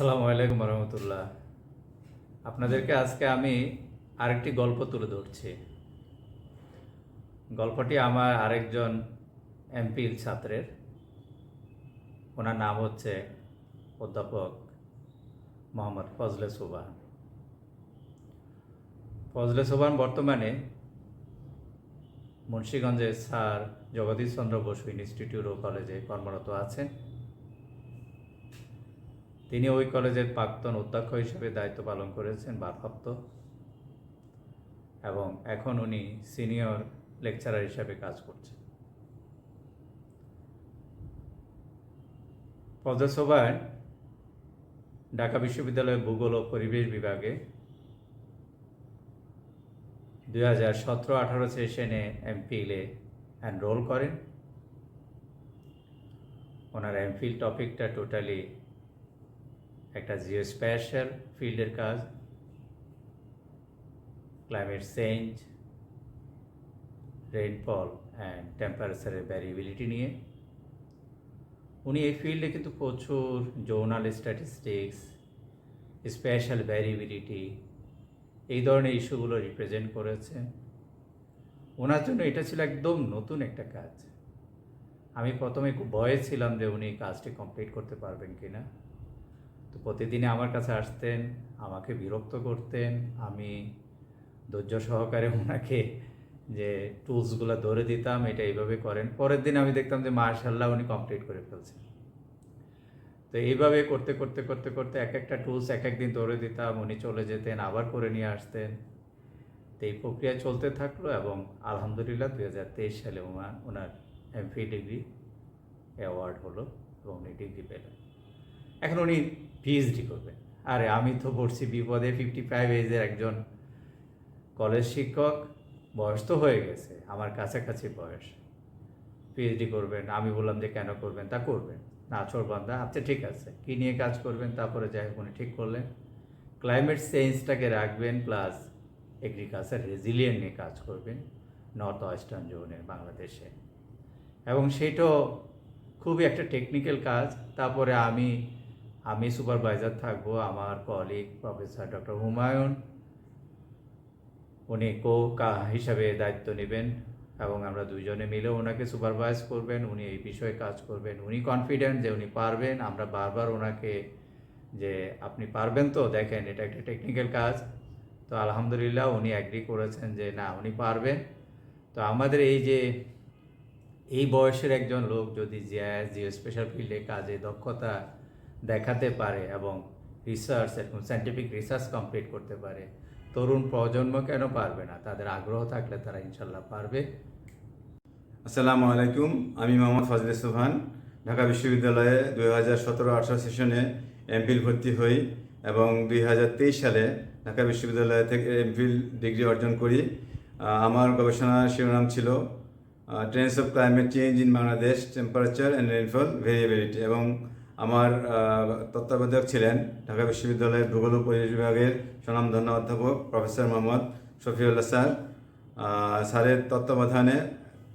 আসসালামু আলাইকুম রহমতুল্লাহ। আপনাদেরকে আজকে আমি আরেকটি গল্প তুলে ধরছি। গল্পটি আমার আরেকজন এমপিল ছাত্রের। ওনার নাম হচ্ছে অধ্যাপক মোহাম্মদ ফজলে সোবহান। ফজলে সোবহান বর্তমানে মুন্সিগঞ্জের স্যার জগদীশচন্দ্র বসু ইনস্টিটিউট ও কলেজে কর্মরত আছেন। তিনি ওই কলেজের প্রাক্তন অধ্যক্ষ হিসেবে দায়িত্ব পালন করেছেন ভারপ্রাপ্ত, এবং এখন উনি সিনিয়র লেকচারার হিসেবে কাজ করছেন। ফজলে সোবহান ঢাকা বিশ্ববিদ্যালয়ের ভূগোল ও পরিবেশ বিভাগে 2017-18 সেশনে এমফিলে এনরোল করেন। ওনার এমফিল টপিকটা টোটালি একটা জিওস্প্যাশিয়াল ফিল্ডের কাজ, ক্লাইমেট চেঞ্জ, রেইনফল অ্যান্ড টেম্পারেচারের ভ্যারিয়েবিলিটি নিয়ে। উনি এই ফিল্ডে কিন্তু প্রচুর জোনাল স্ট্যাটিস্টিক্স, স্পেশাল ভ্যারিয়েবিলিটি, এই ধরনের ইস্যুগুলো রিপ্রেজেন্ট করেছেন। ওনার জন্য এটা ছিল একদম নতুন একটা কাজ। আমি প্রথমে খুব ভয়ে ছিলাম যে উনি কাজটি কমপ্লিট করতে পারবেন কি না। তো প্রতিদিনে আমার কাছে আসতেন, আমাকে বিরক্ত করতেন। আমি ধৈর্য সহকারে ওনাকে যে টুলসগুলো ধরে দিতাম, এটা এইভাবে করেন। পরের দিন আমি দেখতাম যে মাশাআল্লাহ উনি কমপ্লিট করে ফেলছেন। তো এইভাবে করতে করতে করতে করতে এক একটা টুলস এক একদিন ধরে দিতাম, উনি চলে যেতেন, আবার করে নিয়ে আসতেন। তো এই প্রক্রিয়া চলতে থাকলো এবং আলহামদুলিল্লাহ 2023 সালে ওনার এমফিল ডিগ্রি অ্যাওয়ার্ড হলো এবং উনি ডিগ্রি পেলেন। এখন উনি পিএইচডি করবেন। আরে আমি তো পড়ছি বিপদে, 55 এজের একজন কলেজ শিক্ষক, বয়স তো হয়ে গেছে, আমার কাছাকাছি বয়স। পিএইচডি করবেন, আমি বললাম যে কেন করবেন? তা করবেন না বান্দা, আচ্ছা ঠিক আছে, কী নিয়ে কাজ করবেন? তারপরে যাই হোক উনি ঠিক করলেন ক্লাইমেট চেঞ্জটাকে রাখবেন, প্লাস এগ্রিকালচার রেজিলিয়েন্ট নিয়ে কাজ করবেন নর্থ ওয়েস্টার্ন জোনে বাংলাদেশে। এবং সেটাও খুবই একটা টেকনিক্যাল কাজ। তারপরে আমি সুপারভাইজার থাকবো, আমার কলিগ প্রফেসর ডক্টর হুমায়ুন উনি হিসাবে দায়িত্ব নেবেন এবং আমরা দুইজনে মিলে ওনাকে সুপারভাইজ করবেন। উনি এই বিষয়ে কাজ করবেন, উনি কনফিডেন্ট যে উনি পারবেন। আমরা বারবার ওনাকে যে আপনি পারবেন তো, দেখেন এটা একটা টেকনিক্যাল কাজ। তো আলহামদুলিল্লাহ উনি অ্যাগ্রি করেছেন যে না, উনি পারবেন। তো আমাদের এই বয়সের একজন লোক যদি জিও স্পেশাল ফিল্ডে কাজে দক্ষতা দেখাতে পারে এবং রিসার্চ এবং সায়েন্টিফিক রিসার্চ কমপ্লিট করতে পারে, তরুণ প্রজন্ম কেন পারবে না? তাদের আগ্রহ থাকলে তারা ইনশাল্লাহ পারবে। আসসালামু আলাইকুম। আমি মোহাম্মদ ফজলে সোবহান ঢাকা বিশ্ববিদ্যালয়ে 2017-18 সেশনে এমফিল ভর্তি হই এবং 2023 সালে ঢাকা বিশ্ববিদ্যালয় থেকে এমফিল ডিগ্রি অর্জন করি। আমার গবেষণার শিরোনাম ছিল trends of climate change in Bangladesh, temperature and rainfall variability, এবং আমার তত্ত্বাবধায়ক ছিলেন ঢাকা বিশ্ববিদ্যালয়ের ভূগোল ও পরিবেশ বিভাগের স্বনামধন্য অধ্যাপক প্রফেসর মোহাম্মদ শফিউল্লাহ স্যার। স্যারের তত্ত্বাবধানে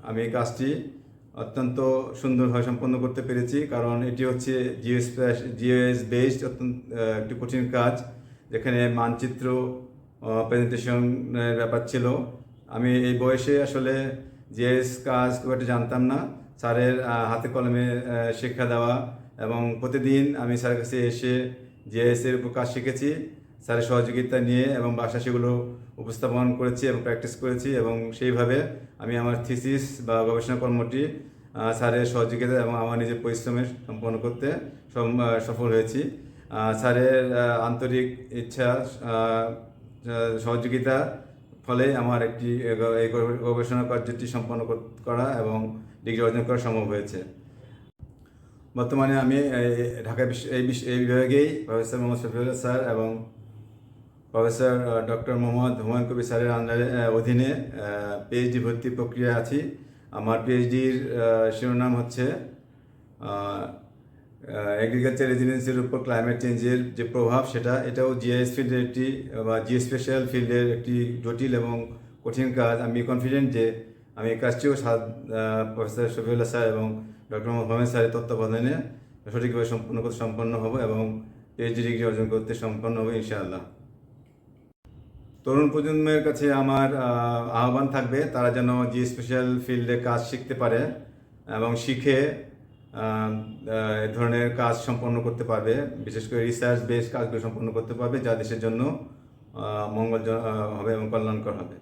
আমি এই কাজটি অত্যন্ত সুন্দরভাবে সম্পন্ন করতে পেরেছি, কারণ এটি হচ্ছে জিওএস বেসড অত্যন্ত একটি কঠিন কাজ, যেখানে মানচিত্র প্রেজেন্টেশনের ব্যাপার ছিল। আমি এই বয়সে আসলে জিএস কাজ খুব একটা জানতাম না। স্যারের হাতে কলমে শিক্ষা দেওয়া এবং প্রতিদিন আমি স্যারের কাছে এসে জিএসের উপর কাজ শিখেছি, স্যারের সহযোগিতা নিয়ে এবং বাসা সেগুলো উপস্থাপন করেছি এবং প্র্যাকটিস করেছি, এবং সেইভাবে আমি আমার থিসিস বা গবেষণা কর্মটি স্যারের সহযোগিতা এবং আমার নিজের পরিশ্রমে সম্পন্ন করতে সফল হয়েছি। স্যারের আন্তরিক ইচ্ছা সহযোগিতা ফলে আমার এই গবেষণা কার্যটি সম্পন্ন করা এবং ডিগ্রি অর্জন করা সম্ভব হয়েছে। বর্তমানে আমি ঢাকা এই বিভাগেই প্রফেসর মোহাম্মদ শফিউল্লাহ স্যার এবং প্রফেসর ডক্টর মোহাম্মদ হুমায়ুন কবির স্যারের অধীনে পিএইচডি ভর্তি প্রক্রিয়া আছি। আমার পিএইচডির শিরোনাম হচ্ছে এগ্রিকালচার রেজিলিয়েন্সের উপর ক্লাইমেট চেঞ্জের যে প্রভাব, এটাও জিআইএস ফিল্ডের একটি বা জিও স্পেশাল ফিল্ডের একটি জটিল এবং কঠিন কাজ। আমি কনফিডেন্ট যে আমি এই কাজটিও প্রফেসর শফিউল্লাহ স্যার এবং ডক্টর মোহাম্মদ হুমায়ুন স্যারের তত্ত্বাবধানে সঠিকভাবে সম্পন্ন হব এবং পিএইচডি ডিগ্রি অর্জন করতে সম্পন্ন হবে ইনশাআল্লাহ। তরুণ প্রজন্মের কাছে আমার আহ্বান থাকবে, তারা যেন জি স্পেশাল ফিল্ডে কাজ শিখতে পারে এবং শিখে এ ধরনের কাজ সম্পন্ন করতে পারবে, বিশেষ করে রিসার্চ বেস কাজগুলো সম্পন্ন করতে পারবে, যা দেশের জন্য মঙ্গল হবে এবং কল্যাণকর হবে।